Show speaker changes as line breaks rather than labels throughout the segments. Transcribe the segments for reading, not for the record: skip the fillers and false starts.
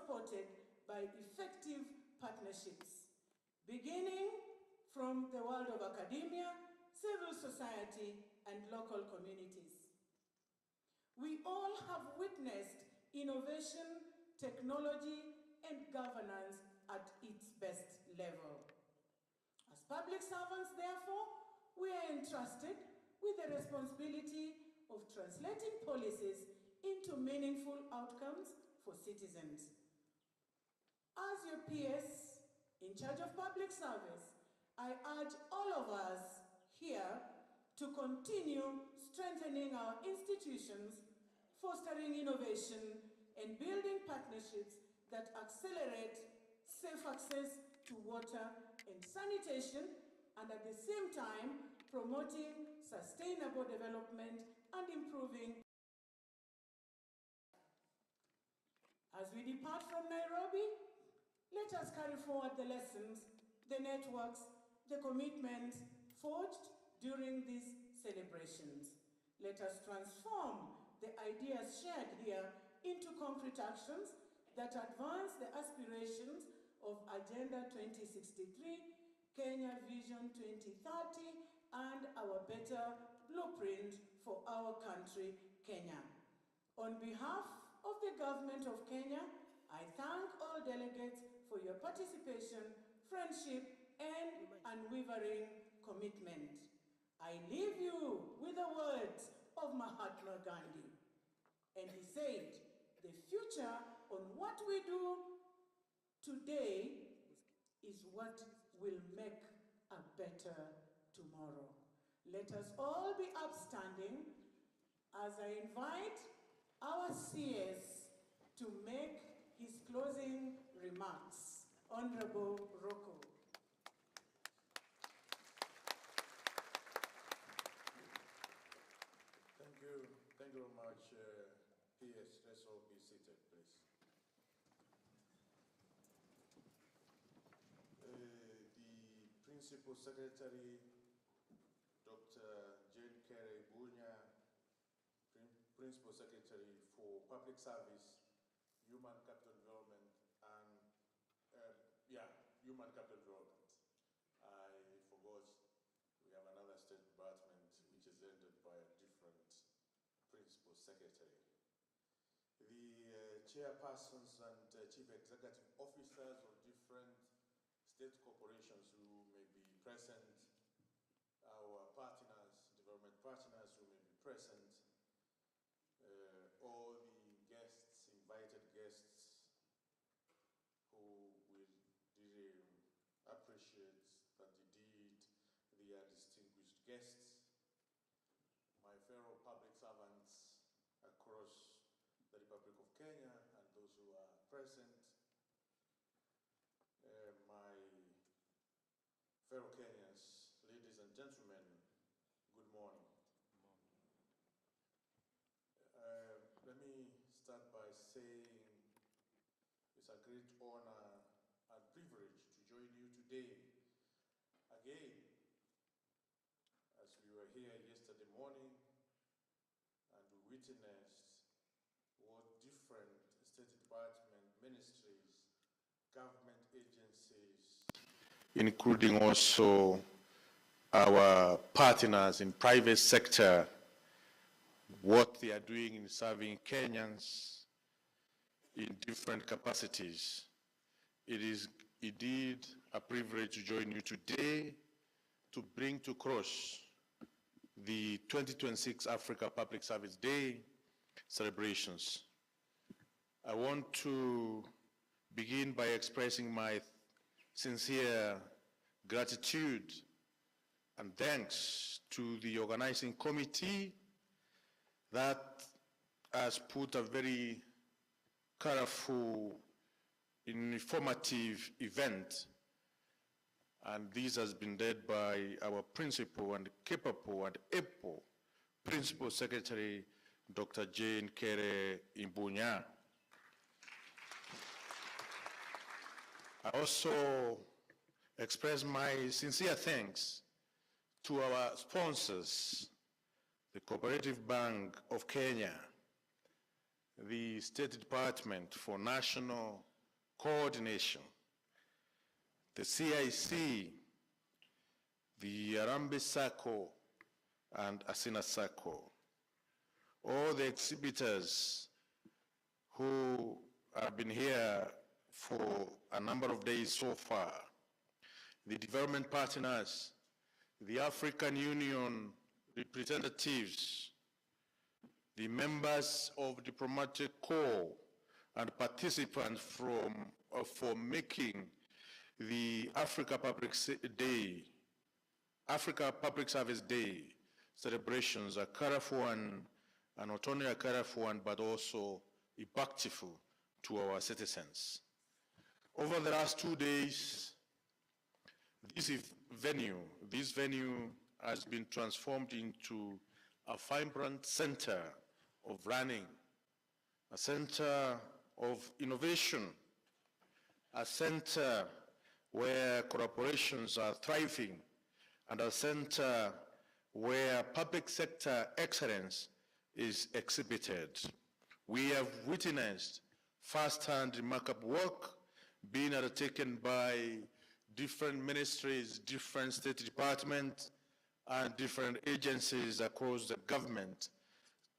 supported by effective partnerships, beginning from the world of academia, civil society, and local communities. We all have witnessed innovation, technology, and governance at its best level. As public servants, therefore, we are entrusted with the responsibility of translating policies into meaningful outcomes for citizens. As your peers in charge of public service, I urge all of us here to continue strengthening our institutions, fostering innovation, and building partnerships that accelerate safe access to water and sanitation, and at the same time promoting sustainable development and improving. As we depart from Nairobi, let us carry forward the lessons, the networks, the commitments forged during these celebrations. Let us transform the ideas shared here into concrete actions that advance the aspirations of Agenda 2063, Kenya Vision 2030, and our better blueprint for our country, Kenya. On behalf of the government of Kenya, I thank all delegates for your participation, friendship, and unwavering commitment. I leave you with the words of Mahatma Gandhi. And he said, the future on what we do today is what will make a better tomorrow. Let us all be upstanding as I invite our CS to make his closing remarks. Honorable Rocco.
Thank you very much, PS. Let's all be seated, please. The Principal Secretary, Dr. Jane Kere Ibunya, Principal Secretary for Public Service, Human Capital Development, and Human Capital Development. I forgot we have another state department which is ended by a different Principal Secretary. The chairpersons and chief executive officers of different state corporations who may be present, our partners, development partners who may be present, all the guests, invited guests, who we really appreciate that indeed they are distinguished guests, my fellow public servants across the Republic of Kenya and those who are present, my fellow Kenyans, ladies and gentlemen, good morning. Let me start by saying it's a great honor and privilege to join you today again, as we were here yesterday morning and we witnessed what different state department, ministries, government agencies, including also our partners in private sector, what they are doing in serving Kenyans in different capacities. It is indeed a privilege to join you today to bring to cross the 2026 Africa Public Service Day celebrations. I want to begin by expressing my sincere gratitude and thanks to the organizing committee that has put a very colorful, informative event, and this has been led by our principal and capable and able Principal Secretary, Dr. Jane Kere Ibunya. I also express my sincere thanks to our sponsors, the Cooperative Bank of Kenya, the State Department for National
coordination. The KICC, the Harambee Circle, and Asina Circle, all the exhibitors who have been here for a number of days so far, the development partners, the African Union representatives, the members of diplomatic corps, and participants for making the Africa Public Service Day celebrations a colorful one, and not only a colorful one, but also impactful to our citizens. Over the last 2 days, this venue has been transformed into a vibrant center of learning, a center of innovation, a center where collaborations are thriving, and a center where public sector excellence is exhibited. We have witnessed firsthand remarkable work being undertaken by different ministries, different state departments, and different agencies across the government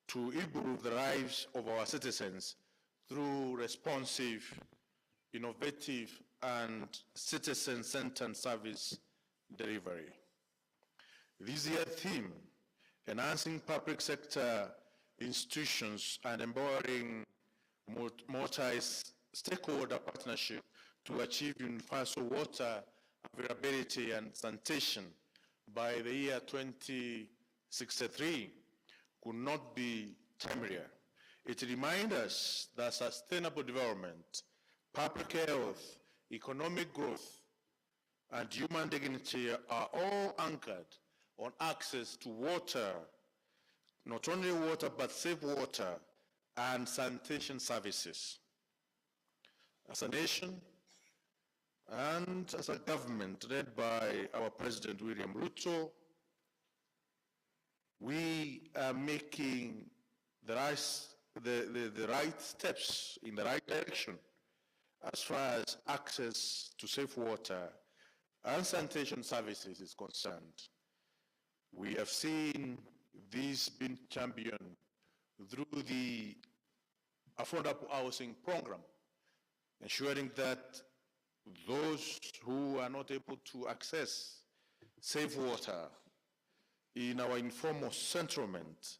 to improve the lives of our citizens through responsive, innovative, and citizen-centered service delivery. This year's theme, enhancing public sector institutions and empowering multi-stakeholder partnership to achieve universal water availability and sanitation by the year 2063 could not be timelier. It reminds us that sustainable development, public health, economic growth, and human dignity are all anchored on access to water, not only water, but safe water and sanitation services. As a nation and as a government led by our President William Ruto, we are making the right steps in the right direction as far as access to safe water and sanitation services is concerned. We have seen this being championed through the affordable housing program, ensuring that those who are not able to access safe water in our informal settlement,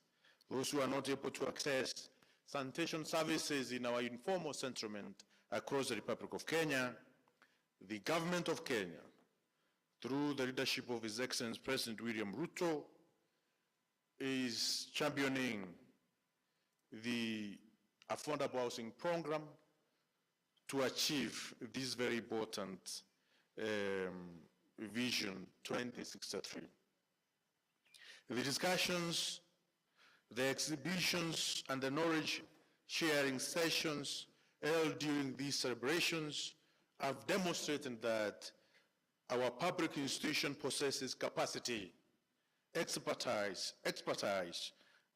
those who are not able to access sanitation services in our informal settlement across the Republic of Kenya, the government of Kenya, through the leadership of His Excellency President William Ruto, is championing the affordable housing program to achieve this very important Vision 2063. The discussions, the exhibitions, and the knowledge sharing sessions held during these celebrations have demonstrated that our public institution possesses capacity, expertise,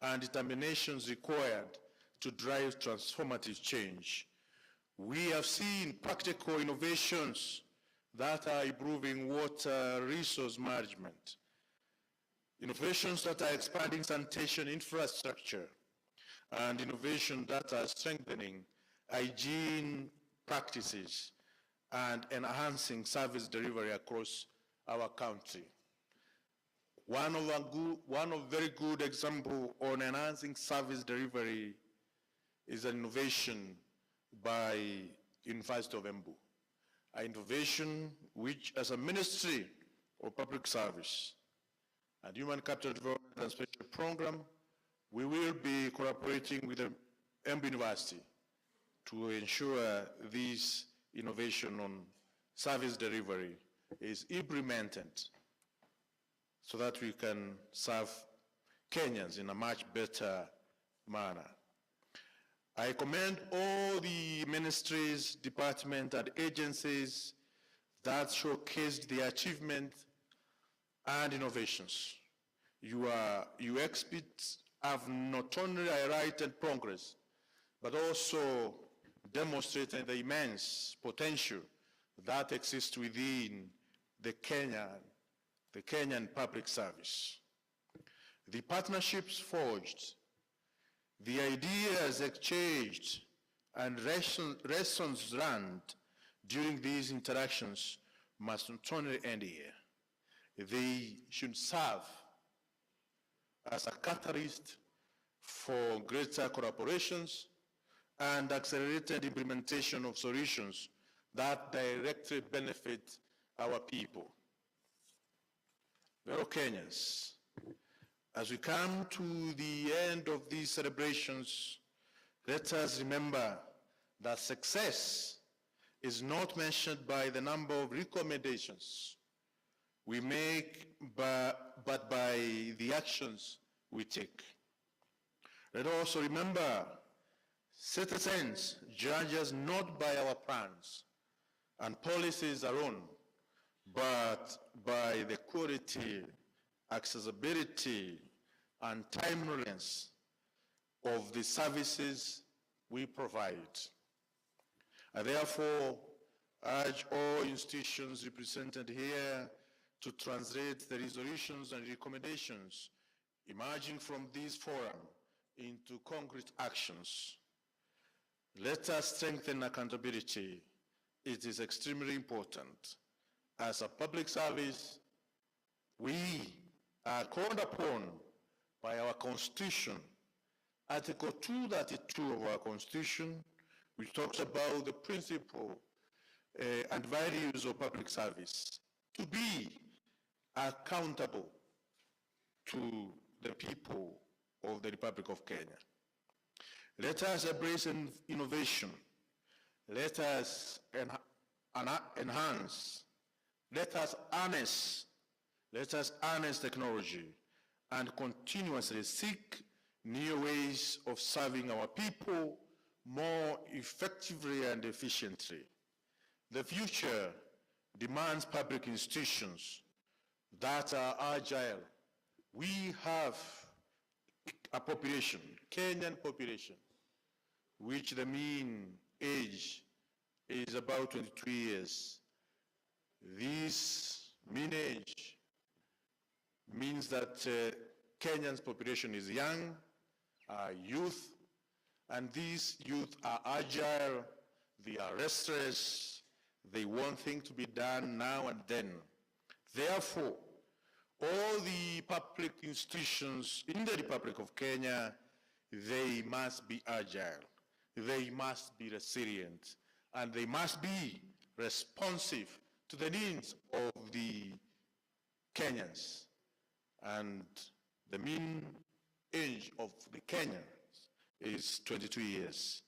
and determinations required to drive transformative change. We have seen practical innovations that are improving water resource management, innovations that are expanding sanitation infrastructure, and innovations that are strengthening hygiene practices and enhancing service delivery across our country. One of very good example on enhancing service delivery is an innovation by University of Embu, an innovation which, as a Ministry of Public Service and Human Capital Development and Special Program, we will be cooperating with the Embu University to ensure this innovation on service delivery is implemented so that we can serve Kenyans in a much better manner. I commend all the ministries, departments, and agencies that showcased the achievement and innovations. You experts have not only highlighted progress, but also demonstrating the immense potential that exists within the Kenyan public service. The partnerships forged, the ideas exchanged, and lessons learned during these interactions must not only end here. They should serve as a catalyst for greater collaborations and accelerated implementation of solutions that directly benefit our people. Fellow Kenyans, as we come to the end of these celebrations, let us remember that success is not measured by the number of recommendations we make, but by the actions we take. Let us also remember, citizens judge us not by our plans and policies alone, but by the quality, accessibility, and timeliness of the services we provide. I therefore urge all institutions represented here to translate the resolutions and recommendations emerging from this forum into concrete actions. Let us strengthen accountability. It is extremely important. As a public service, we are called upon by our Constitution, Article 232 of our Constitution, which talks about the principle and values of public service, to be accountable to the people of the Republic of Kenya. Let us embrace innovation. Let us enhance. Let us harness technology and continuously seek new ways of serving our people more effectively and efficiently. The future demands public institutions that are agile. We have a population, Kenyan population, which the mean age is about 22 years. This mean age means that Kenyan's population is young, youth, and these youth are agile, they are restless, they want things to be done now and then. Therefore, all the public institutions in the Republic of Kenya, they must be agile, they must be resilient, and they must be responsive to the needs of the Kenyans. And the mean age of the Kenyans is 22 years.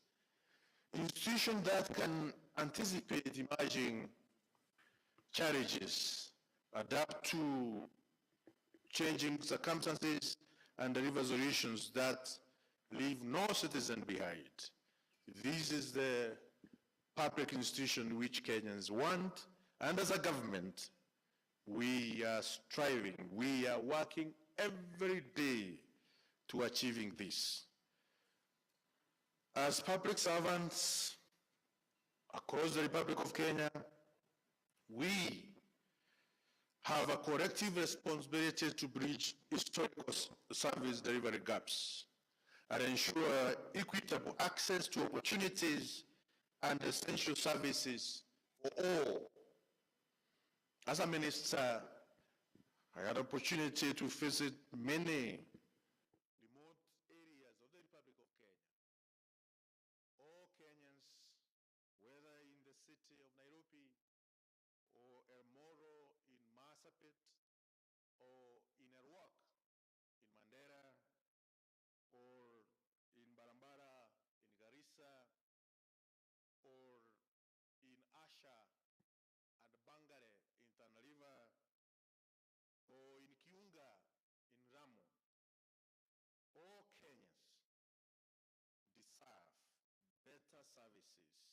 Institutions that can anticipate emerging challenges, adapt to changing circumstances, and deliver solutions that leave no citizen behind. This is the public institution which Kenyans want, and as a government, we are striving, we are working every day to achieving this. As public servants across the Republic of Kenya, we have a collective responsibility to bridge historical service delivery gaps and ensure equitable access to opportunities and essential services for all. As a minister, I had the opportunity to visit many remote areas of the Republic of Kenya. All Kenyans, whether in the city of Nairobi or El Moro in Marsabit or in Erwak in Mandera or in Barambara in Garissa or in Asha and Bangare in Tana River or in Kiunga in Ramu, all Kenyans deserve better services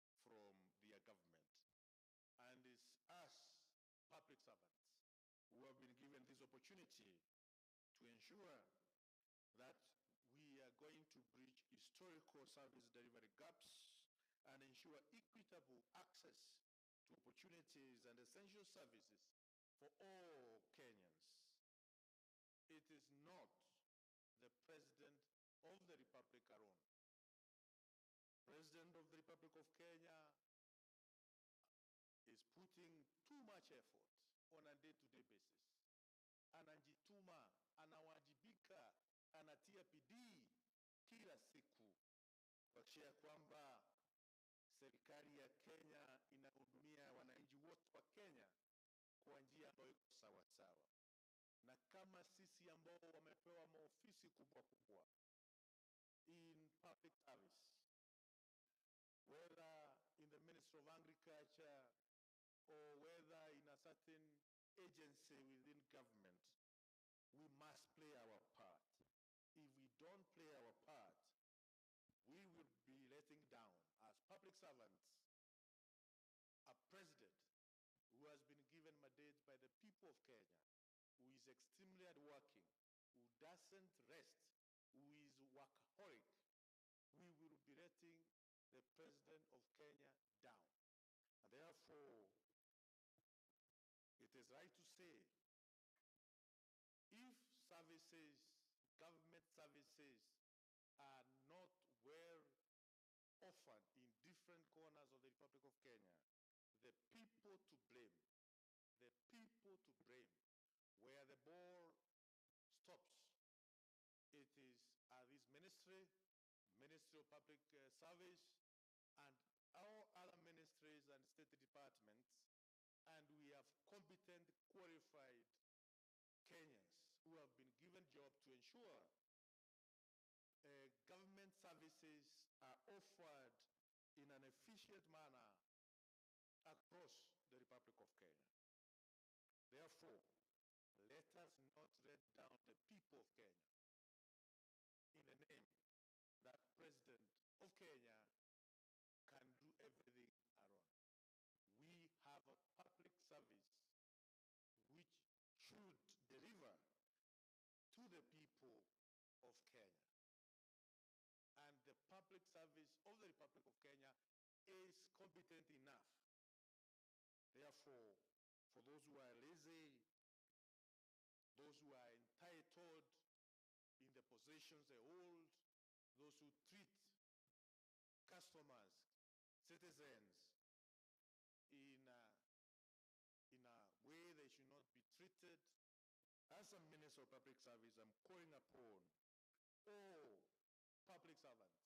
from their government. And it's us, public servants, who have been given this opportunity to ensure that we are going to bridge historical service delivery gaps and ensure equitable access to opportunities and essential services for all Kenyans. It is not the President of the Republic alone. President of the Republic of Kenya is putting too much effort on a day-to-day basis. Anajituma, anawajibika, anatia bidii kila siku kuhakikisha kwamba serikali ya Kenya inahudumia wananchi wote wa Kenya kwa njia ambayo iko sawa sawa. Na kama sisi ambao wamepewa maofisi kubwa kubwa in public service, whether in the Ministry of Agriculture or whether in a certain agency within government, we must play our part. If we don't play our part, we will be letting down as public servants a president who has been given mandate by the people of Kenya, who is extremely hardworking, who doesn't rest, who is workaholic. We will be letting the president of Kenya down. And therefore, it is right to say, if services, government services, are not well offered in different corners of the Republic of Kenya, the people to blame, where the ball stops, it is this Ministry of Public Service, and all other ministries and state departments, and we have competent, qualified Kenyans who have been given job to ensure government services are offered in an efficient manner across the Republic of Kenya. Therefore, let us not let down the people of Kenya in the name that President of Kenya can do everything alone. We have a public service which should deliver to the people of Kenya. And the public service of the Republic of Kenya is competent enough. Therefore, for those who are lazy, those who are entitled in the positions they hold, those who treat customers, citizens, in a way they should not be treated, as a Minister of Public Service, I'm calling upon all public servants,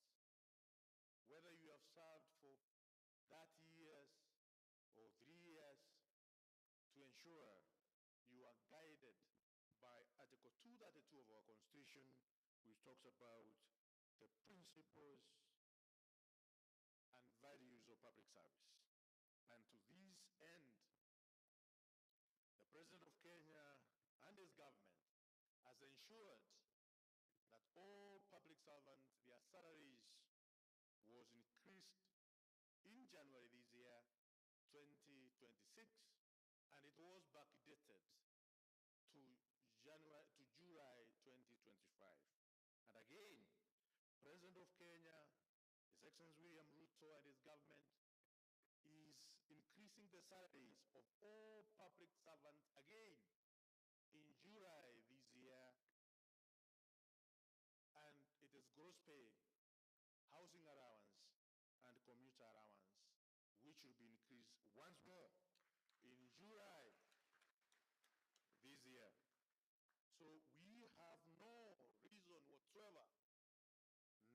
whether you have served for 30 years or 3 years, to ensure you are guided by Article 232 of our Constitution, which talks about the principles and values of public service. And to this end, the President of Kenya and his government has ensured that all public servants, their salaries was increased in January this year, 2026, and it was backdated to July 2025. And again, President of Kenya, His Excellency William Ruto and his government is increasing the salaries of all public servants again in July this year, and it is gross pay, housing allowance, and commuter allowance, which will be increased once more in July this year. So we have no reason whatsoever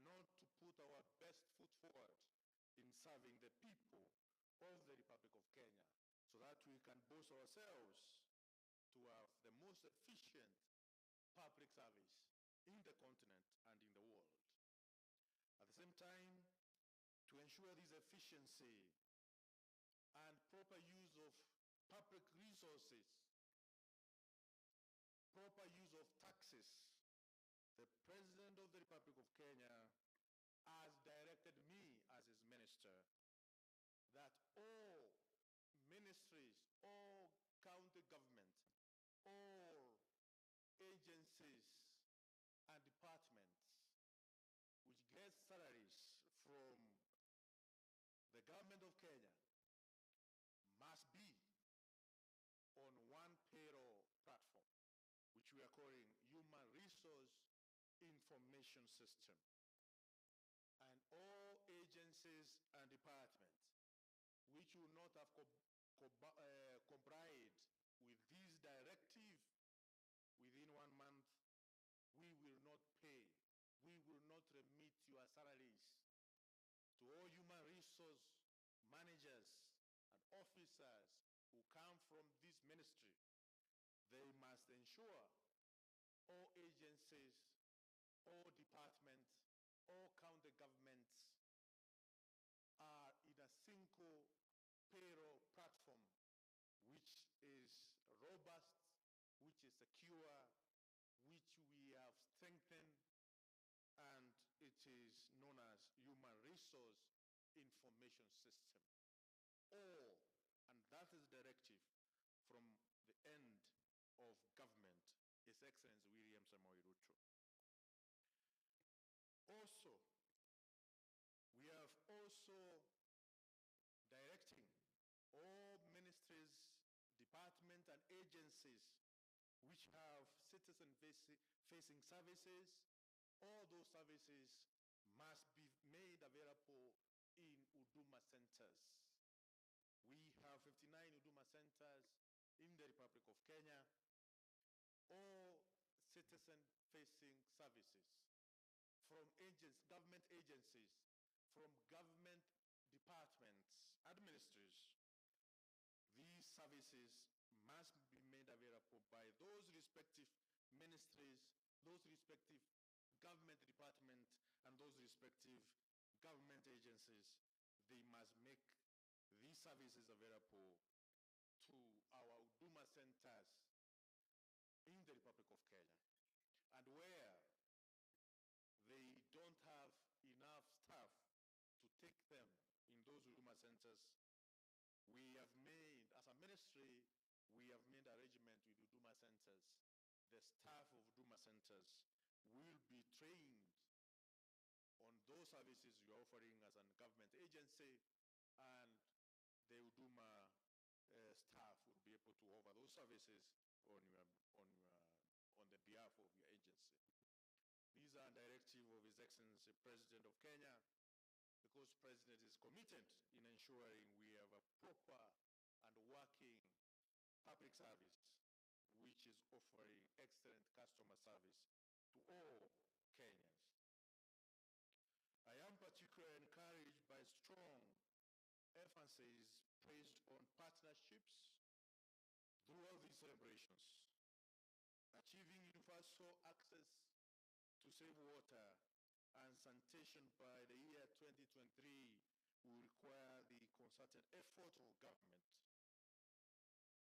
not to put our best foot forward in serving the people of the Republic of Kenya, so that we can boast ourselves to have the most efficient public service in the continent and in the world. At the same time, to ensure this efficiency and proper use of public resources, proper use of taxes, the President of the Republic of Kenya has directed me as his minister that all ministries, all county government, all agencies and departments which get salaries from information system. And all agencies and departments which will not have complied with this directive within 1 month, we will not pay. We will not remit your salaries. To all human resource managers and officers who come from this ministry, they must ensure all agencies, all departments, all county governments are in a single payroll platform which is robust, which is secure, which we have strengthened, and it is known as Human Resource Information System. All, and that is directive from the end of government, His Excellency William Samoei Ruto. Also, we have also directing all ministries, departments, and agencies which have citizen-facing services. All those services must be made available in Huduma centers. We have 59 Huduma centers in the Republic of Kenya. All citizen-facing services from government agencies, from government departments, administrators, these services must be made available by those respective ministries, those respective government departments, and those respective government agencies. They must make these services available to our Huduma centers in the Republic of Kenya. And where they don't have enough staff to take them in those Huduma centers, we have made, as a ministry, we have made arrangement with Huduma centers. The staff of Huduma centers will be trained on those services you are offering as a government agency, and the Huduma staff will be able to offer those services on the behalf of your agency. These are directive of His Excellency President of Kenya, because President is committed in ensuring we have a proper and working public service which is offering excellent customer service to all Kenyans. I am particularly encouraged by strong emphasis placed on partnerships throughout these celebrations. Achieving universal access to safe water and sanitation by the year 2023 will require the concerted effort of government,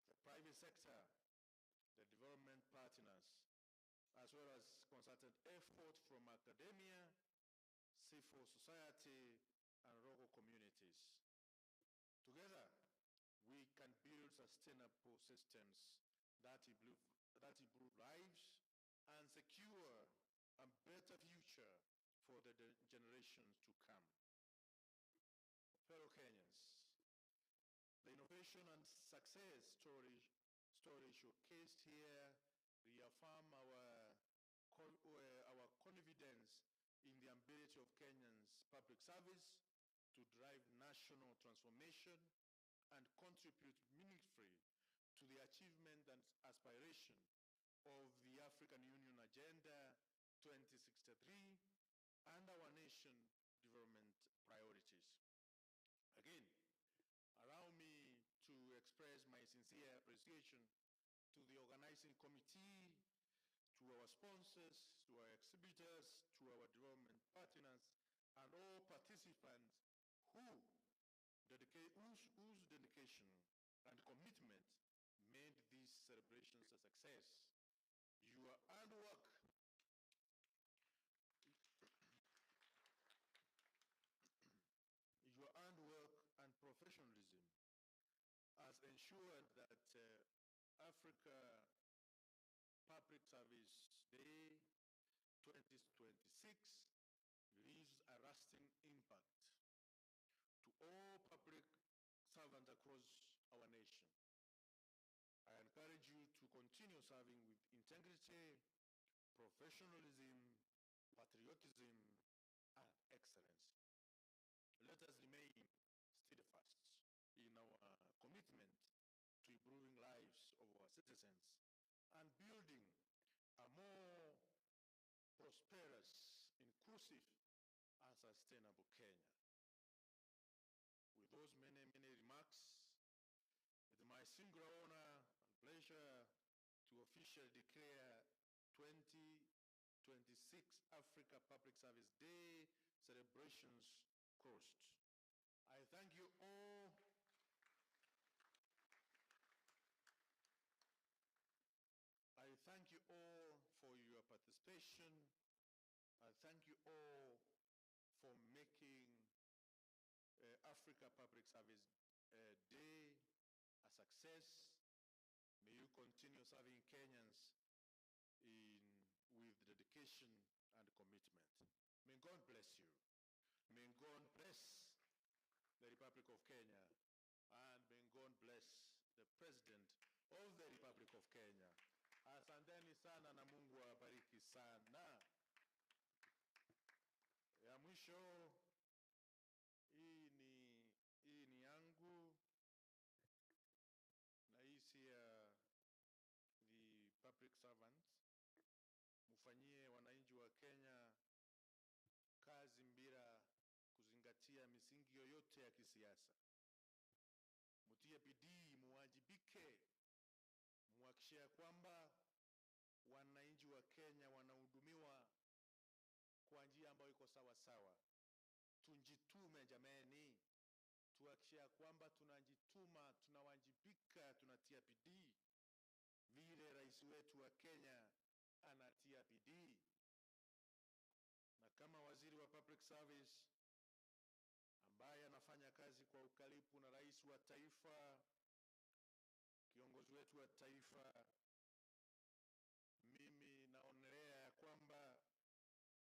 the private sector, the development partners, as well as concerted effort from academia, civil society, and local communities. Together, we can build sustainable systems that improve lives and secure a better future for the generations to come. Fellow Kenyans, the innovation and success story showcased here reaffirm our confidence in the ability of Kenyans' public service to drive national transformation and contribute meaningfully to the achievement and aspiration of the African Union Agenda 2063 and our nation development priorities. Again, allow me to express my sincere appreciation to the organizing committee, to our sponsors, to our exhibitors, to our development partners, and all participants whose dedication and commitment made these celebrations a success. Your hard work and professionalism has ensured that Africa Public Service Day 2026 leaves a lasting impact to all public servants across our nation. I encourage you to continue serving with integrity, professionalism, patriotism, and excellence. Let us remain steadfast in our commitment to improving lives of our citizens and building a more prosperous, inclusive, and sustainable Kenya. With those many remarks, it is my singular honor and pleasure to officially declare 2026 Africa Public Service Day celebrations closed. I thank you all. I thank you all for your participation. I thank you all for making Africa Public Service Day a success. May you continue serving Kenyans with dedication and commitment. May God bless you. May God bless the Republic of Kenya, and may God bless the President of the Republic of Kenya. Asanteni sana na Mungu awabariki sana. Ya mwisho, hii ni yangu na hii si ya the public servants. Mufanyie wananchi wa Kenya kazi bila kuzingatia misingi yoyote ya kisiasa. Mutie bidii, muwajibike, muhakikishe kwamba wananchi wa Kenya wanahudumiwa kwa njia ambayo iko sawa sawa. Tunjitume jameni, tuhakikishe kwamba tunajituma, tunawajibika, tunatia bidii vile rais wetu wa Kenya anatia bidii. Na kama waziri wa public service ambaye anafanya kazi kwa ukaribu na rais wa taifa, kiongozi wetu wa taifa, mimi naonelea ya kwamba,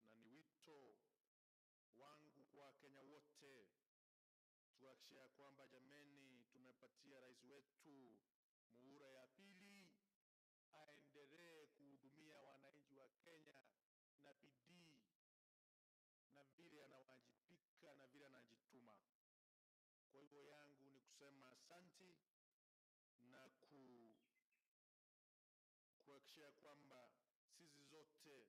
na ni wito wangu kwa Kenya wote, tuhakikishe kwamba jameni, tumepatia rais wetu muhula ya pili, aendelee kuhudumia wananchi wa Kenya na bidii, na vile anawajibika na vile anajituma. Kwa hivyo yangu ni kusema asanti na kuhakikisha kwamba sisi zote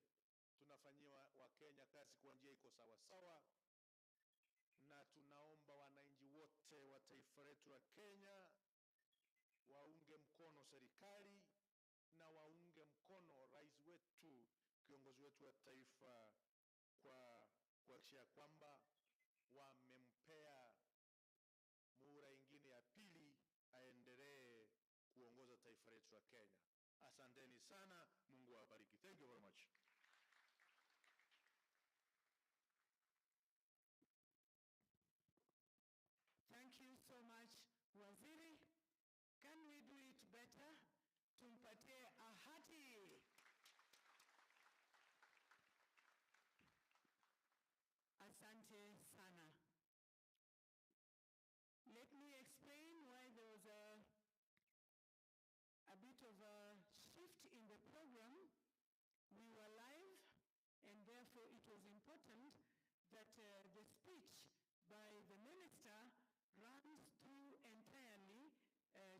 tunafanyia wa Kenya kazi kwa njia iko sawa sawa, na tunaomba wananchi wote wa taifa letu la Kenya waunge mkono serikali na waunge mkono rais wetu, kiongozi wetu wa taifa, kwa kuhakikisha kwamba wamempea muhula ingine ya pili aendelee kuongoza taifa letu la Kenya. Asanteni sana, Mungu awabariki. Thank you very much.
Thank you so much, Waziri. Can we do it better? Tumpatie a hearty. Asante sana. Let me explain why there was a bit of a shift in the program. We were live, and therefore it was important that the speech by the minister runs through entirely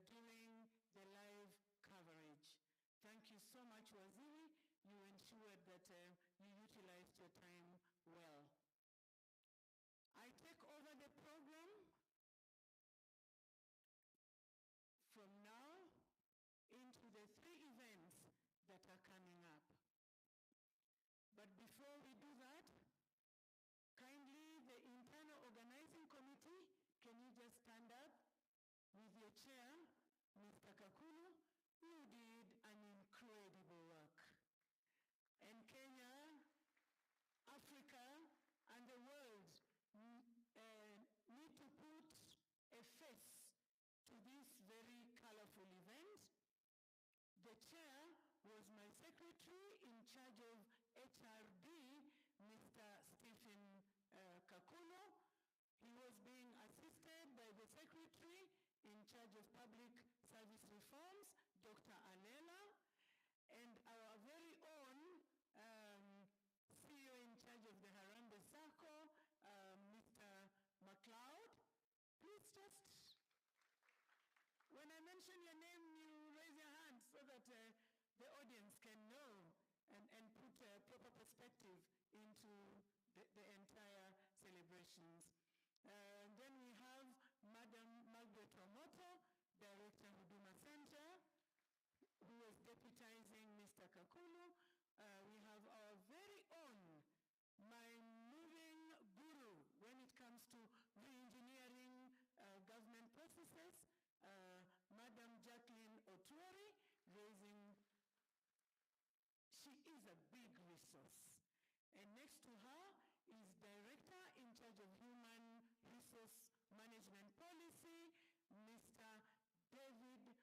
during the live coverage. Thank you so much, Waziri. You ensured that you utilized your time well. I take over the program from now into the 3 events that are coming up. But before we do that, kindly the internal organizing committee, can you just stand up with your chair, Mr. Kakulu, who did an incredible work. And Kenya, Africa, and the world need to put a face to this very colorful event. The chair was my secretary in charge of HRD, Mr. Stephen Kakulu. He was being assisted by the secretary in charge of public service reforms, Dr. Alela, and our very own CEO in charge
When I mention your name, you raise your hand so that the audience can know and put proper perspective into the entire celebrations. Then we have Madam Margaret Wamoto, Director Huduma Center, who is deputizing Mr. Kakulu. We have our very own, my moving guru when it comes to re-engineering government processes, Madam Jacqueline Otuori, she is a big resource. And next to her is Director in charge of Human Resource Management Policy, Mr. David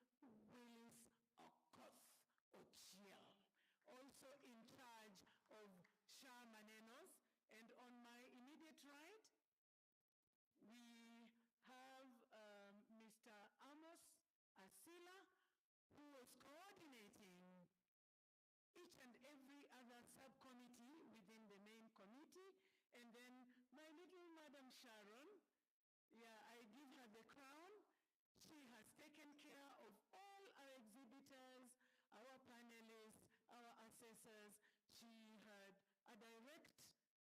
Willis Okoth Ochiel, also in charge of SHA Manenos. And on my immediate right, we have Mr. Amos Asila, who is coordinating each and every other subcommittee within the main committee. And then my little Madam Sharon, I give her the crown. She has taken care of all our exhibitors, our panelists, our assessors. She had a direct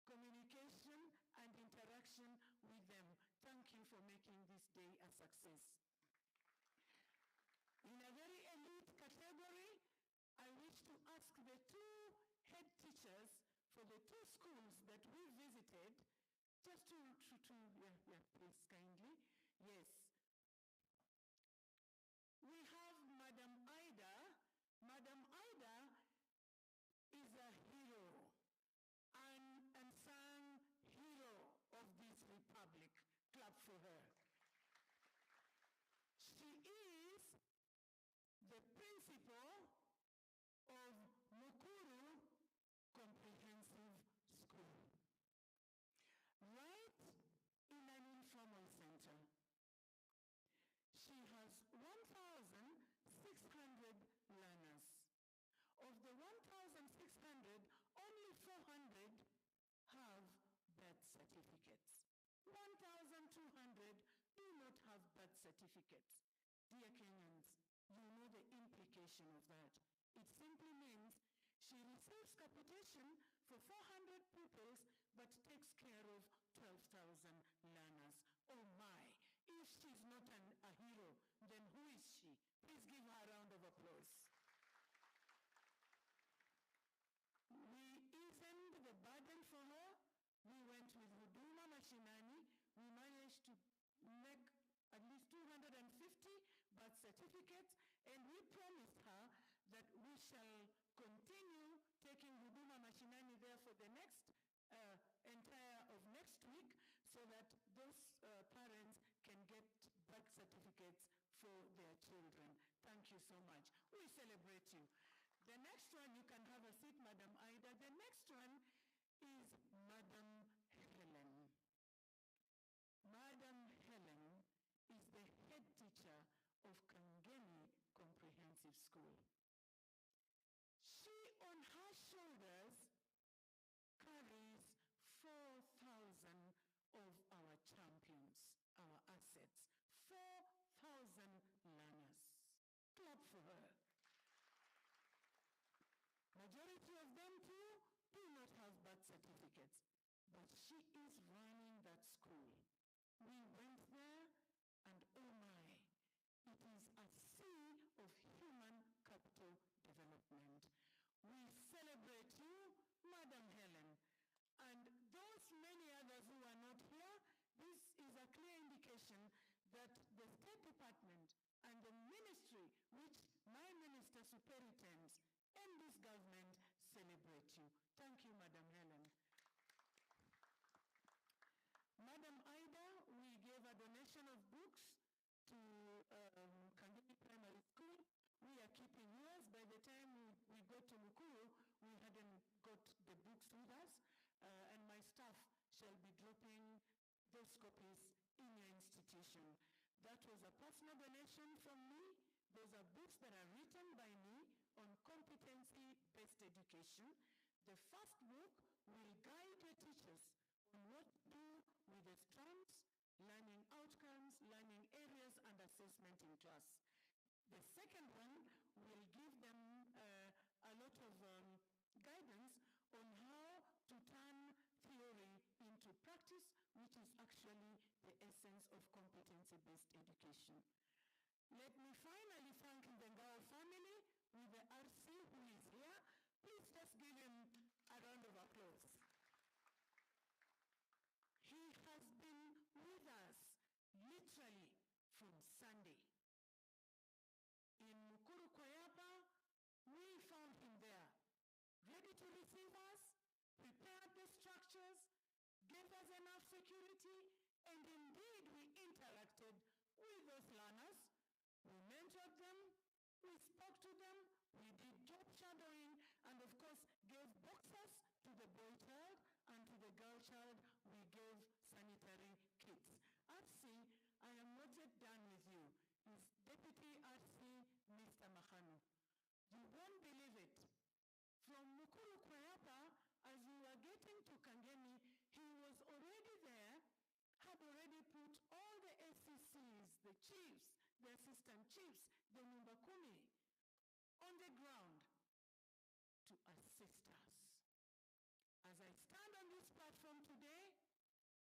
communication and interaction with them. Thank you for making this day a success. In a very elite category, I wish to ask the two head teachers for the two schools that we visited, just to please kindly, yes. We have Madam Ida. Madam Ida is a hero, an unsung hero of this republic. Clap for her. She is the principal of Mukuru Comprehensive School, right in an informal center. She has 1,600 learners. Of the 1,600, only 400 have birth certificates. 1,200 do not have birth certificates. Dear Kenyans, you know the implication of that. It simply means she receives capitation for 400 pupils but takes care of 12,000 learners. Oh my, if she's not a hero, then who is she? Please give her a round of applause. We eased the burden for her. We went with Huduma Mashinani. We managed to make at least 250 birth certificates, and we promised her that we shall continue taking Huduma Mashinani there for the next entire of next week, so that those parents can get birth certificates for their children. Thank you so much. We celebrate you. The next one, you can have a seat, Madam Ida. The next one is Madam Helen. Madam Helen is the head teacher of Kangeni Comprehensive School. She, on her shoulders, carries 4,000 of our champions, our assets, 4,000 learners. Clap for her. Majority of them too do not have birth certificates, but she is running that school. We went there, and oh my, it is a sea of human capital development. We celebrate you, Madam Helen, and those many others who are not here. This is a clear indication that the State Department and the ministry, which my minister superintends, and this government celebrate you. Thank you, Madam Helen. Madam Ida, we gave a donation of books to Kangeni Primary School. We are keeping yours. By the time we got to Mukuru, we hadn't got the books with us, and my staff shall be dropping those copies in your institution. That was a personal donation from me. Those are books that are written by me on competency-based education. The first book will guide your teachers on what to do with the strengths, learning outcomes, learning areas, and assessment in class. The second one will give them a lot of guidance on how to turn theory into practice, which is actually the essence of competency-based education. Let me finally thank the Ngao family with the RC who is here. Please just give him a round of applause. He has been with us literally from Sunday. In Mukuru Koyapa, we found him there, ready to receive us, prepared the structures, gave us enough security, and indeed we interacted with those learners. We mentored them, we spoke to them, we did job shadowing, and of course gave boxers to the boy child, and to the girl child we gave sanitary kits. RC, I am not yet done with you. Is Deputy RC Mr. Mahanu. You won't believe it. From Mukuru Kwayapa, as we were getting to Kangemi, he was already there, had already put all the SCCs, the chiefs, the assistant chiefs, the Nyumba Kumi, on the ground to assist us. As I stand on this platform today,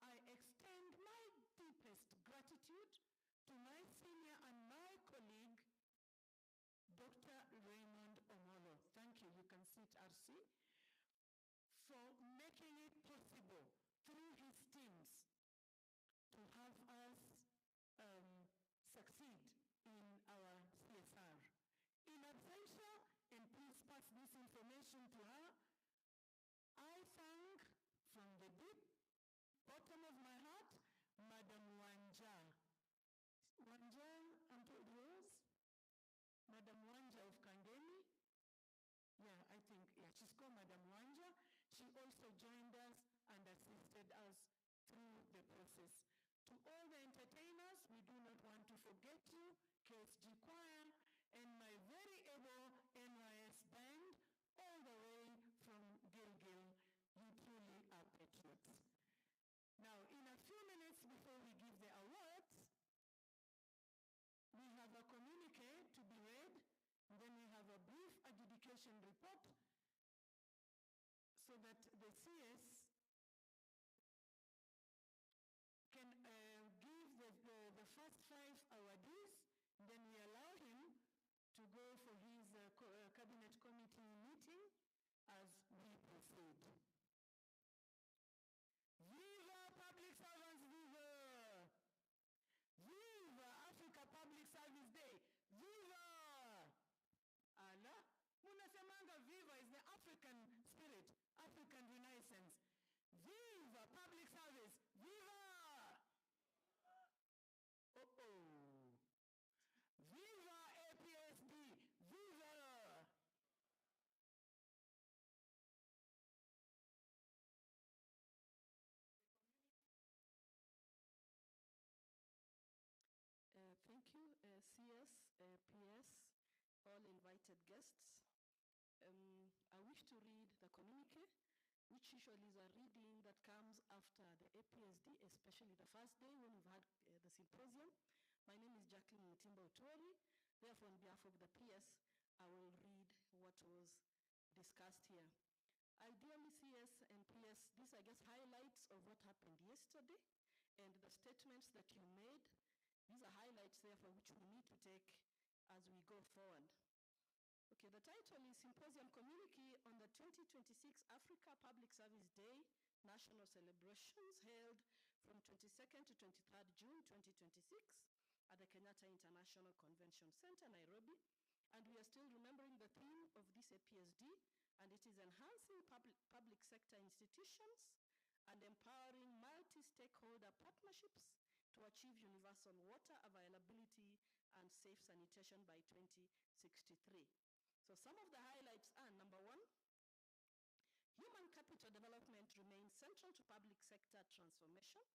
I extend my deepest gratitude to my senior and my colleague, Dr. Raymond Omolo. Thank you. You can sit, RC, for making it possible through his teams to have us succeed in our CSR. In absentia, and please pass this information to her, I thank from the deep bottom of my heart, Madam Wanja. Wanja, I'm told Rose? Madam Wanja of Kangemi. Yeah, I think, she's called Madam Wanja. She also joined us and assisted us through the process. To all the entertainers, we do not want to forget you, KICC Choir, and my very able NYS band, all the way from Gilgil. You truly are patriots. Now, in a few minutes before we give the awards, we have a communique to be read, and then we have a brief adjudication report so that the CS can give the first 5 awardees, then we allow him to go for his cabinet committee meeting as we proceed. Viva Public Servants, viva! Viva Africa Public Service Day, viva! Allah, munasemanga viva is the African spirit, African renaissance. Viva public service, viva! Viva APSD, viva! Thank you, CS, PS, all invited guests. I wish to read the communique, which usually is a reading that comes after the APSD, especially the first day when we've had the symposium. My name is Jacqueline Mutimba Otori. Therefore, on behalf of the PS, I will read what was discussed here. Ideally, CS and PS, these are just highlights of what happened yesterday and the statements that you made. These are highlights, therefore, which we need to take as we go forward. Okay, the title is Symposium Communique on the 2026 Africa Public Service Day National Celebrations held from 22nd to 23rd June 2026 at the Kenyatta International Convention Center, Nairobi. And we are still remembering the theme of this APSD, and it is enhancing public sector institutions and empowering multi-stakeholder partnerships to achieve universal water availability and safe sanitation by 2063. So some of the highlights are, number 1, human capital development remains central to public sector transformation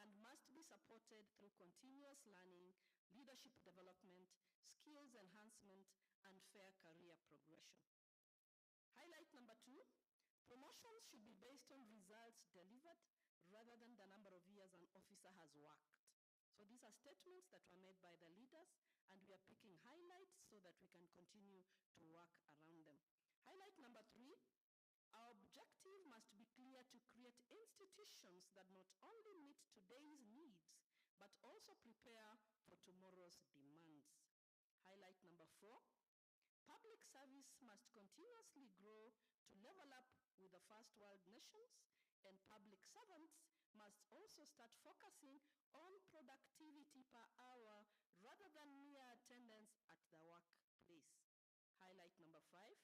and must be supported through continuous learning, leadership development, skills enhancement, and fair career progression. Highlight number 2, promotions should be based on results delivered rather than the number of years an officer has worked. So these are statements that were made by the leaders and we are picking highlights so that we can continue to work around them. Highlight number 3, our objective must be clear to create institutions that not only meet today's needs, but also prepare for tomorrow's demands. Highlight number 4, public service must continuously grow to level up with the first world nations, and public servants must also start focusing on productivity per hour rather than mere attendance at the workplace. Highlight number 5,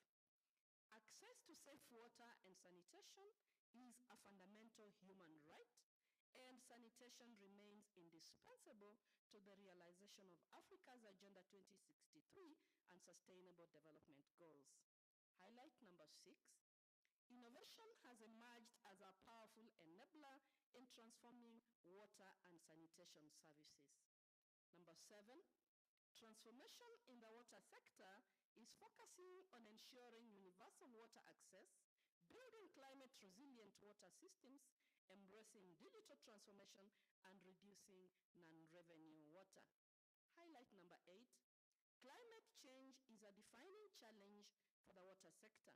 access to safe water and sanitation is a fundamental human right, and sanitation remains indispensable to the realization of Africa's Agenda 2063 and Sustainable Development Goals. Highlight number 6, innovation has emerged as a powerful enabler in transforming water and sanitation services. Number 7, transformation in the water sector is focusing on ensuring universal water access, building climate-resilient water systems, embracing digital transformation, and reducing non-revenue water. Highlight number 8, climate change is a defining challenge for the water sector.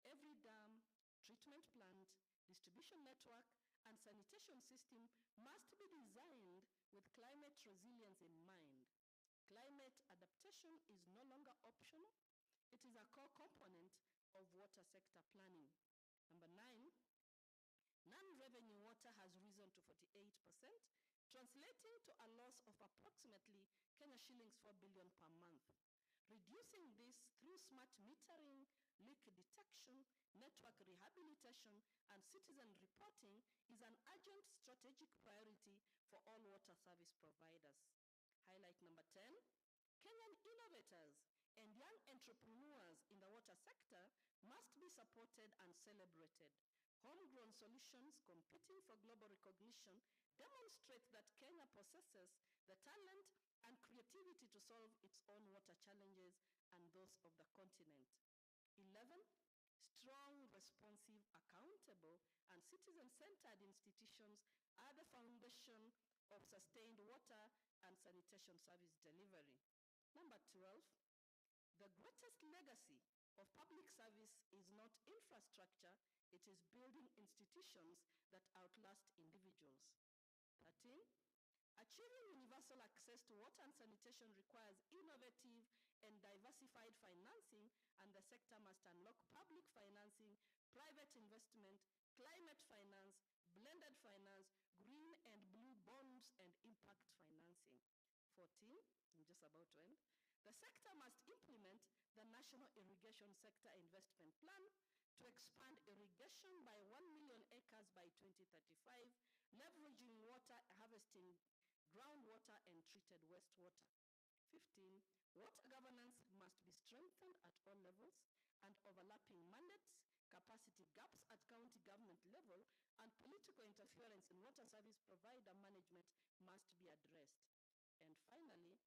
Every dam, treatment plant, distribution network, and sanitation system must be designed with climate resilience in mind. Climate adaptation is no longer optional. It is a core component of water sector planning. Number 9, non-revenue water has risen to 48%, translating to a loss of approximately Kenya shillings 4 billion per month. Reducing this through smart metering, leak detection, network rehabilitation, and citizen reporting is an urgent strategic priority for all water service providers. Highlight number 10, Kenyan innovators and young entrepreneurs in the water sector must be supported and celebrated. Homegrown solutions competing for global recognition demonstrate that Kenya possesses the talent and creativity to solve its own water challenges and those of the continent. 11, strong, responsive, accountable, and citizen-centered institutions are the foundation of sustained water and sanitation service delivery. Number 12, the greatest legacy of public service is not infrastructure, it is building institutions that outlast individuals. 13, achieving universal access to water and sanitation requires innovative and diversified financing, and the sector must unlock public financing, private investment, climate finance, blended finance, green and blue bonds, and impact financing. 14, I'm just about to end. The sector must implement the National Irrigation Sector Investment Plan to expand irrigation by 1 million acres by 2035, leveraging water harvesting, groundwater, and treated wastewater. 15, water governance must be strengthened at all levels, and overlapping mandates, capacity gaps at county government level, and political interference in water service provider management must be addressed. And finally,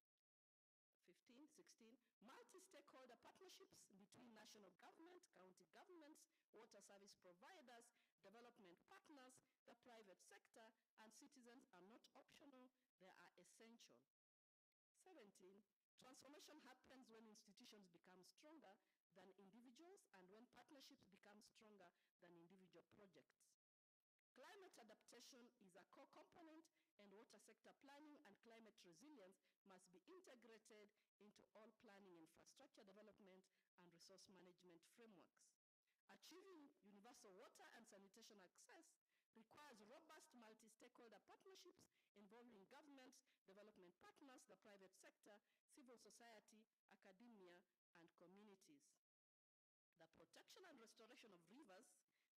15, 16, multi-stakeholder partnerships between national government, county governments, water service providers, development partners, the private sector, and citizens are not optional, they are essential. 17, transformation happens when institutions become stronger than individuals and when partnerships become stronger than individual projects. Climate adaptation is a core component, and water sector planning and climate resilience must be integrated into all planning, infrastructure development, and resource management frameworks. Achieving universal water and sanitation access requires robust multi-stakeholder partnerships involving governments, development partners, the private sector, civil society, academia, and communities. The protection and restoration of rivers,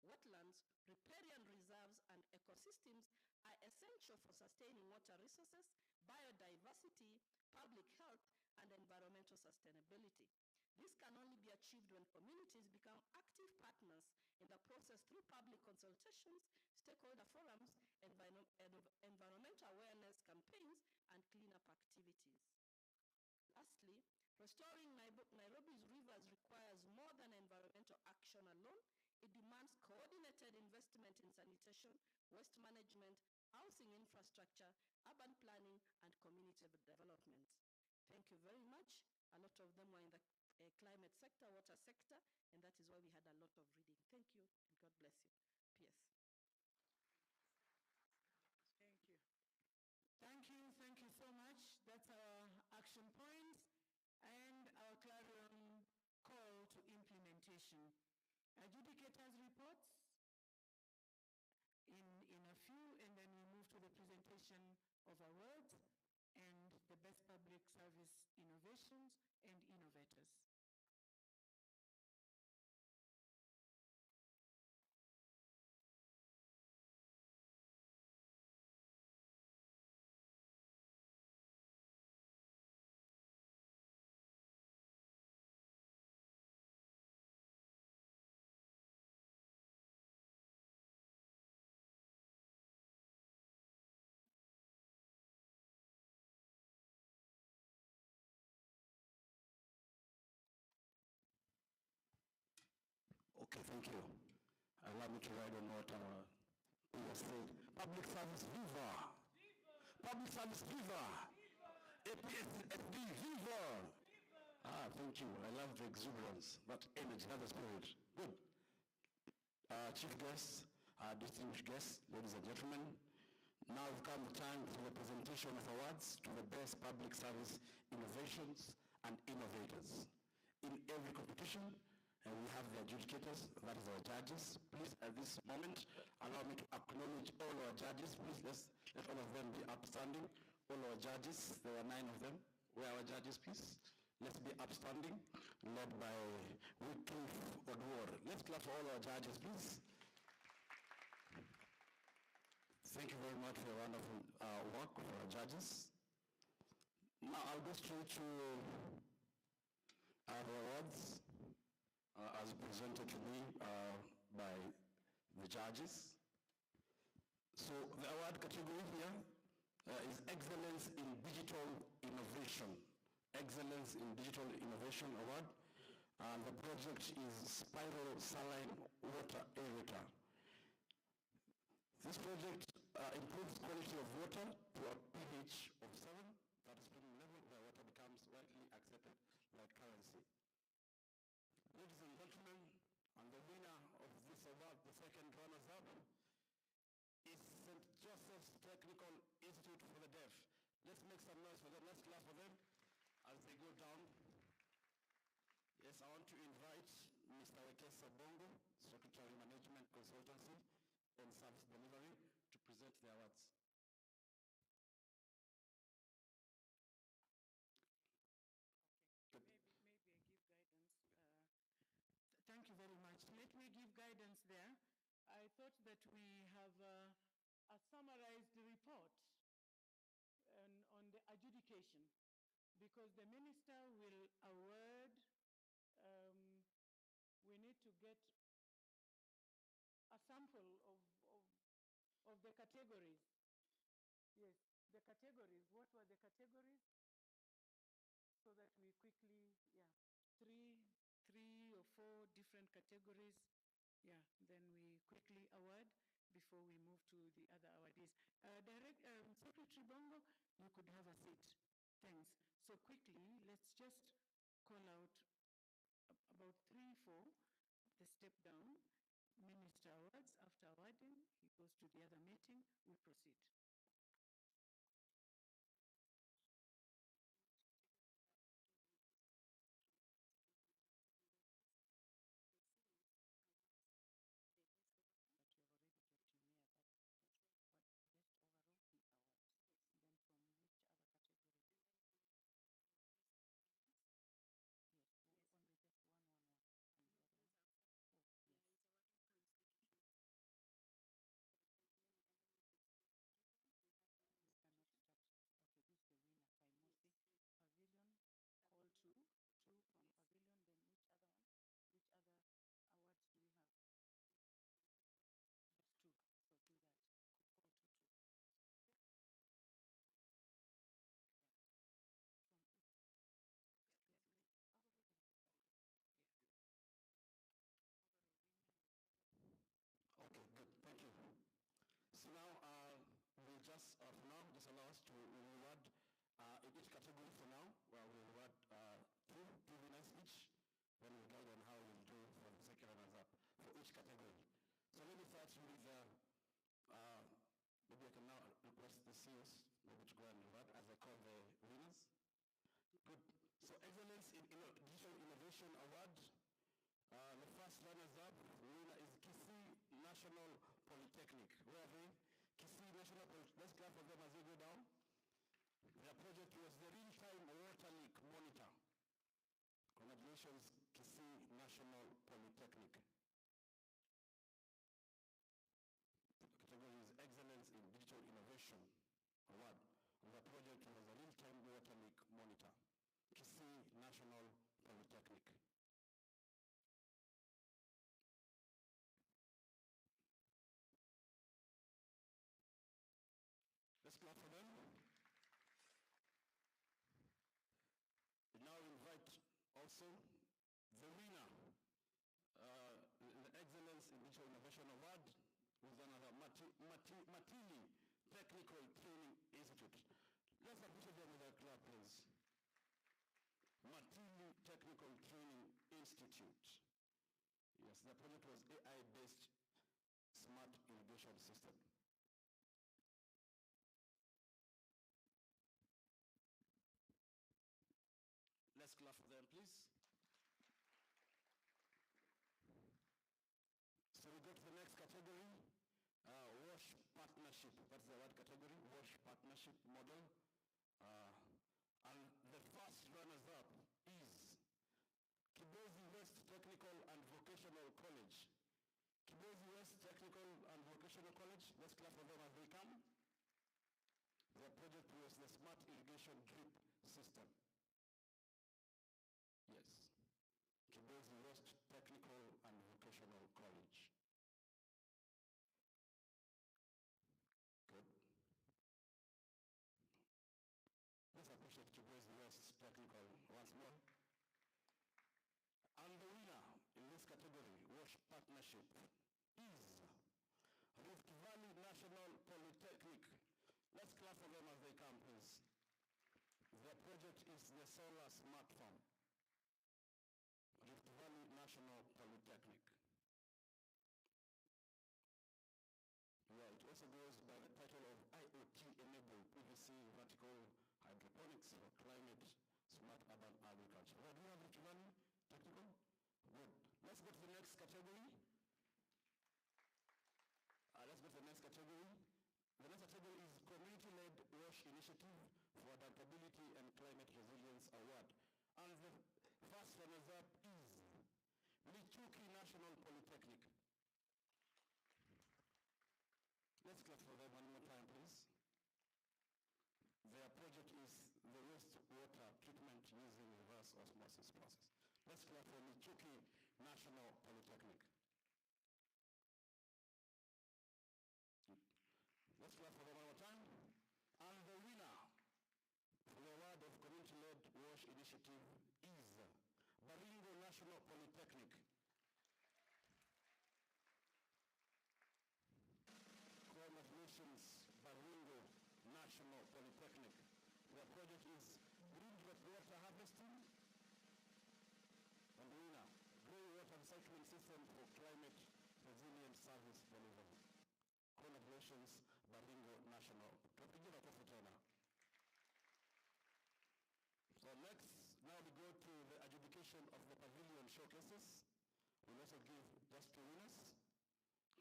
wetlands, riparian reserves, and ecosystems are essential for sustaining water resources, biodiversity, public health, and environmental sustainability. This can only be achieved when communities become active partners in the process through public consultations, stakeholder forums, environmental awareness campaigns, and cleanup activities. Lastly, restoring Nairobi's rivers requires more than environmental action alone. It demands coordinated investment in sanitation, waste management, housing infrastructure, urban planning, and community development. Thank Thank you very much. A lot of them were in the climate sector, water sector, and that is why we had a lot of reading. Thank you, and God bless you. P.S.
Thank you. Thank you so much. That's our action points and our clarion call to implementation. Adjudicators' reports in a few, and then we move to the presentation of awards and the best public service innovations and innovators.
Okay, thank you. Allow me to ride on what we have said. Public service, viva! Public service, viva! APSSB, viva! Thank you. I love the exuberance, that energy, that spirit. Good. Chief guests, distinguished guests, ladies and gentlemen, now we've come time for the presentation of awards to the best public service innovations and innovators. In every competition, we have the adjudicators, that is our judges. Please, at this moment, allow me to acknowledge all our judges. Please, let all of them be upstanding. All our judges, there are 9 of them. Where are our judges, please? Let's be upstanding, led by Wycliffe Odwor. Let's clap for all our judges, please. Thank you very much for your wonderful work for our judges. Now, I'll go straight to the awards. As presented to me by the judges. So the award category here is Excellence in Digital Innovation. Excellence in Digital Innovation Award. The project is Spiral Saline Water Aerator. This project improves quality of water to a pH of 7, that is premium level, where water becomes widely accepted like currency. Ladies and gentlemen, and the winner of this award, the second runners-up, is St. Joseph's Technical Institute for the Deaf. Let's make some noise for them. Let's clap for them as they go down. Yes, I want to invite Mr. Wekesa Bongo, Secretary Management Consultancy and Service Delivery, to present the awards.
Thank you very much. Let me give guidance there. I thought that we have a summarized report on the adjudication, because the minister will award, we need to get a sample of the categories. Yes, the categories. What were the categories? So that we quickly, three or 4 different categories. Then we quickly award before we move to the other awardees. Secretary Bongo, you could have a seat. Thanks. So quickly, let's just call out about 3, 4, the step down. Minister awards. After awarding, he goes to the other meeting. We proceed. Two from Pavilion, then which other one? Which other awards do we have? Just 2, so do that. Could call 2.
Okay, good. Thank you. So now, we'll just, for now, just allow us to reward in each category for now. Well, we'll with, maybe I can now request the CEOs maybe to go and revert as I call the winners. Good. So Excellence in Digital Innovation Award. The first runners-up winner is KICC National Polytechnic. Where are they? KICC National Polytechnic. Let's clap for them as they go down. Their project was the real-time water leak monitor. Congratulations, KICC National Polytechnic. The category is Excellence in Digital Innovation Award. The project was a real-time water leak monitor. KICC National Polytechnic. Let's clap for them. We now invite also the winner, the Excellence in Digital Innovation Award, with another Matili Technical Training Institute. Let's appreciate them with a clap, please. Matili Technical Training Institute. Yes, the project was AI-based smart irrigation system. Let's clap for them, please. So we go to the next category, WASH Partnership. That's the right category, WASH Partnership Model. And the first runners-up is Kibwezi West Technical and Vocational College. Kibwezi West Technical and Vocational College, let's clap for them as they come. Their project was the smart irrigation drip system. Yes. Kibwezi West Technical and Vocational College. Good. Let's appreciate Kibwezi West Technical once more. And the winner in this category, WASH Partnership, is Rift Valley National Polytechnic. Let's clap for them as they come, please. Their project is the Solar Smartphone. Rift Valley National Polytechnic. Yeah, it also goes by the title of IoT-enabled PVC vertical hydroponics for climate smart urban agriculture. Where do you have Rift Valley Technical? Good. Let's go to the next category. Let's go to the next category. The next category is Community-Led WASH Initiative for Adaptability and Climate Resilience Award. And the first runners-up is Michuki National Polytechnic. Let's clap for them one more time, please. Their project is the wastewater treatment using reverse osmosis process. Let's clap for Michuki National Polytechnic. Let's clap for them one more time. And the winner for the award of Community-Led WASH Initiative is Baringo National Polytechnic. Congratulations, Baringo National Polytechnic. Their project is Green Drop Water Harvesting. And the winner, Grey Water Recycling System for Climate Resilient Service Delivery. Congratulations, Baringo National. Tupigie makofi tena. So next, now we go to the adjudication of the pavilion showcases. We'll also give just two winners.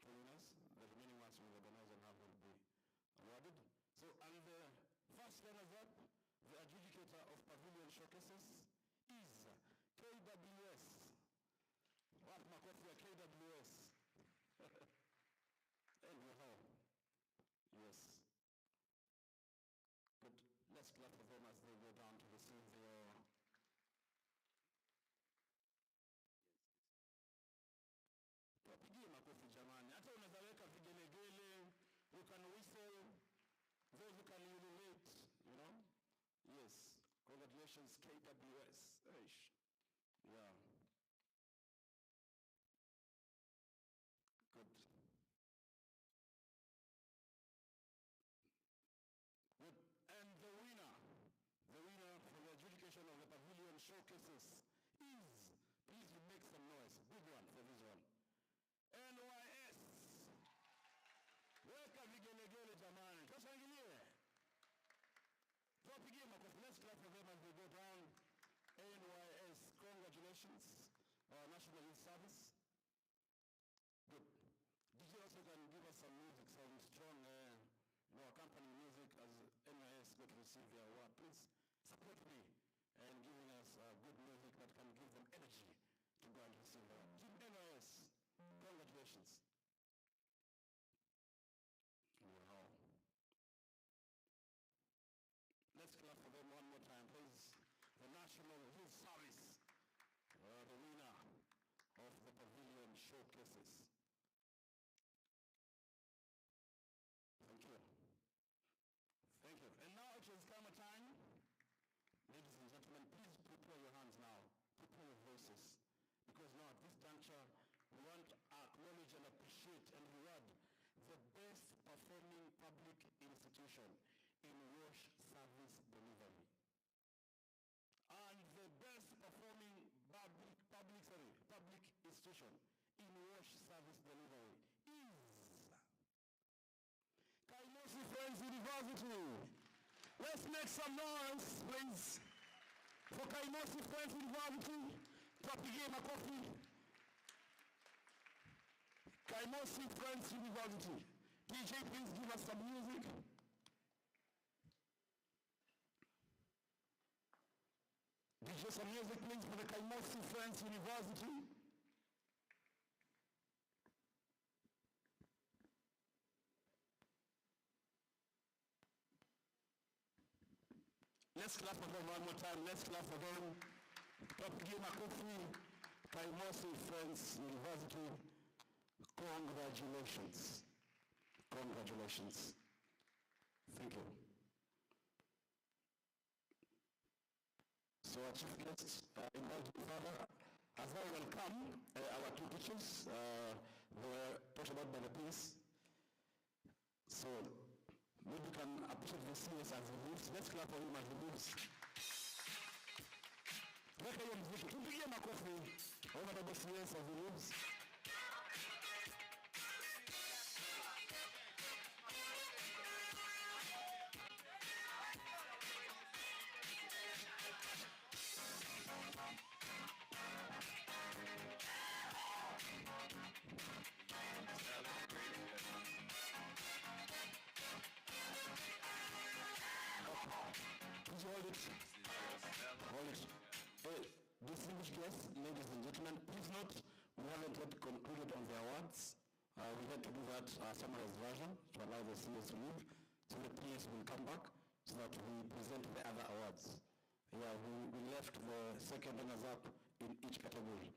Two winners. The remaining ones will organize and how will be awarded. So, and the first runners-up, the adjudicator of pavilion showcases is KWS. What makofi ya KWS? Anyhow. Yes. Good. Let's clap for them as they go down to receive their... Tuwapigie makofi jamani. Hata unaweza weka vigelegele, you can whistle, those who can urinate, you know? Yes. Congratulations, KWS. Eish. Yeah. Good. Good. And the winner for the adjudication of the pavilion showcases is, please make some noise, big one for this one, NYS Tuwashangilie jamani, tuwashangilie. Tuwapigie makofi. Let's clap for them as they go down. ANYS, congratulations. National Youth Service. Good. DJ also can give us some music, some strong, accompanying music as NYS go to receive their award. Please support me in giving us good music that can give them energy to go and receive the award. Team NYS, congratulations. Wow. Let's clap for them one more time, please. The National Youth Service, the winner of the Pavilion Showcases. Thank you. Thank you. And now it has come a time, ladies and gentlemen, please prepare your hands now, prepare your voices, because now at this juncture, we want to acknowledge and appreciate and reward the best performing public institution in wash service delivery. And the best performing public institution in wash service delivery is KICC Friends University. Let's make some noise, please, for KICC Friends University. Tuwapigie makofi. KICC Friends University. DJ, please give us some music. DJ, some music, please, for the KICC Friends University. Let's clap for them one more time. Let's clap for them. Tuwapigie makofi. KICC Friends University. Congratulations. Congratulations. Thank you. So our chief guests, invite further. As I welcome our two teachers, they were taught about by the piece. So maybe we can appreciate the CS as he moves. Let's clap for him as he moves. Weka hiyo mziki. Tumpigie makofi. Over the CS as he moves. Distinguished guests, ladies and gentlemen, please note we haven't yet concluded on the awards. We had to do that summarized version to allow the CS to leave, so the PS will come back so that we present the other awards. Yeah, we left the second runners-up in each category,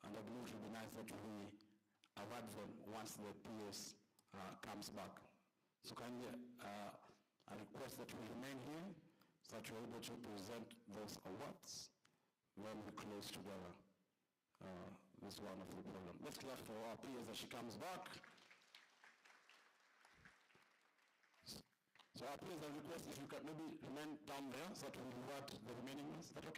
and I believe it would be nice that we award them once the PS comes back. So kindly, I request that we remain here so that we're able to present those awards when we close together. This is one of the problems. Let's clap for our peers as she comes back. So our peers, I request if you can maybe remain down there so that we reward the remaining ones. Is that okay?